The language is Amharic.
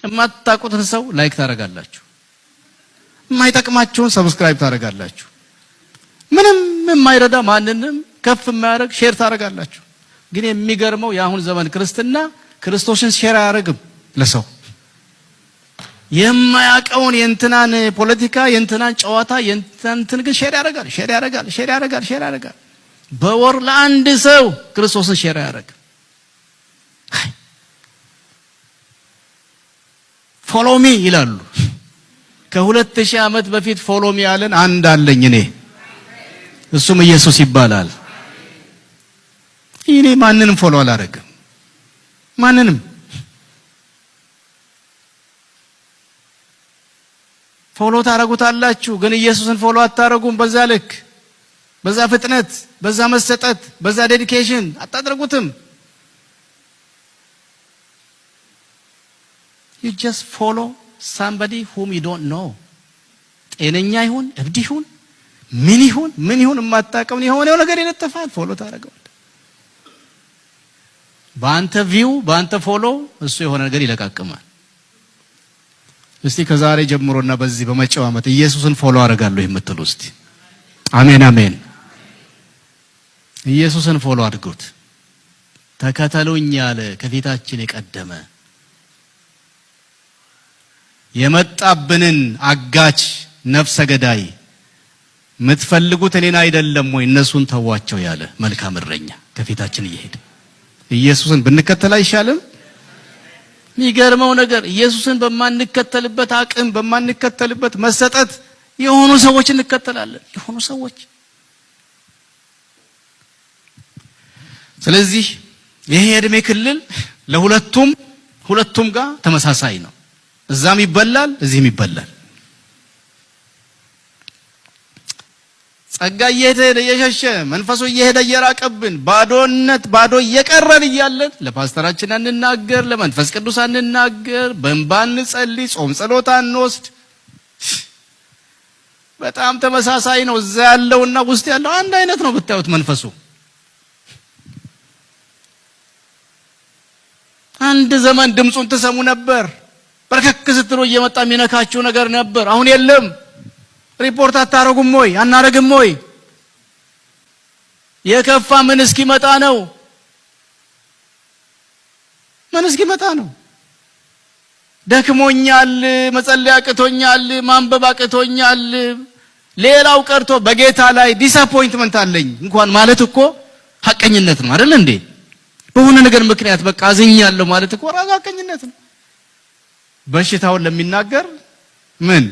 የማታውቁትን ሰው ላይክ ታደርጋላችሁ፣ የማይጠቅማችሁን ሰብስክራይብ ታደርጋላችሁ፣ ምንም የማይረዳ ማንንም ከፍ የማያደርግ ሼር ታደርጋላችሁ። ግን የሚገርመው የአሁን ዘመን ክርስትና ክርስቶስን ሼር አያደርግም ለሰው። የማያውቀውን የእንትናን ፖለቲካ የእንትናን ጨዋታ የእንትን ግን ሼር ያደርጋል። በወር ለአንድ ሰው ክርስቶስን ሼር ያደርግ። ፎሎ ሚ ይላሉ። ከ2000 ዓመት በፊት ፎሎ ሚ ያለን አንድ አለኝ እኔ፣ እሱም ኢየሱስ ይባላል። እኔ ማንንም ፎሎ አላደርግም፣ ማንንም። ፎሎ ታረጉታላችሁ፣ ግን ኢየሱስን ፎሎ አታረጉም። በዛ ልክ፣ በዛ ፍጥነት፣ በዛ መሰጠት፣ በዛ ዴዲኬሽን አታደርጉትም። you just follow somebody whom you don't know። ጤነኛ ይሁን እብድ ይሁን ምን ይሁን የማታውቀውን የሆነው ነገር ይለጥፋል፣ ፎሎ ታረጋለህ። በአንተ ቪው በአንተ ፎሎ እሱ የሆነ ነገር ይለቃቅማል። እስቲ ከዛሬ ጀምሮና በዚህ በመጪው ዓመት ኢየሱስን ፎሎ አደርጋለሁ የምትሉ እስቲ አሜን አሜን። ኢየሱስን ፎሎ አድርጉት። ተከተሉኝ ያለ ከፊታችን የቀደመ የመጣብንን አጋች ነፍሰ ገዳይ የምትፈልጉት እኔን አይደለም ወይ እነሱን ተዋቸው ያለ መልካም እረኛ ከፊታችን እየሄደ ኢየሱስን ብንከተል አይሻልም? የሚገርመው ነገር ኢየሱስን በማንከተልበት አቅም በማንከተልበት መሰጠት የሆኑ ሰዎች እንከተላለን፣ የሆኑ ሰዎች። ስለዚህ ይሄ የእድሜ ክልል ለሁለቱም ጋር ተመሳሳይ ነው። እዛም ይበላል እዚህም ይበላል። ጸጋ እየሄደ እየሸሸ መንፈሱ እየሄደ እየራቀብን ባዶ እየቀረን እያለን ለፓስተራችን አንናገር፣ ለመንፈስ ቅዱስ አንናገር፣ በእንባ እንጸልይ፣ ጾም ጸሎት አንወስድ። በጣም ተመሳሳይ ነው። እዛ ያለውና ውስጥ ያለው አንድ አይነት ነው ብታዩት መንፈሱ። አንድ ዘመን ድምጹን ትሰሙ ነበር። በርከክ ስትሉ እየመጣ የሚነካችሁ ነገር ነበር። አሁን የለም። ሪፖርት አታረጉም ወይ? አናረግም ወይ? የከፋ ምን እስኪመጣ ነው? ምን እስኪመጣ ነው? ደክሞኛል፣ መጸለይ አቅቶኛል፣ ማንበብ አቅቶኛል፣ ሌላው ቀርቶ በጌታ ላይ ዲስአፖይንትመንት አለኝ እንኳን ማለት እኮ ሐቀኝነት ነው አይደል እንዴ? በሆነ ነገር ምክንያት በቃ አዝኛለሁ ማለት እኮ ራሱ ሐቀኝነት ነው። በሽታውን ለሚናገር ምን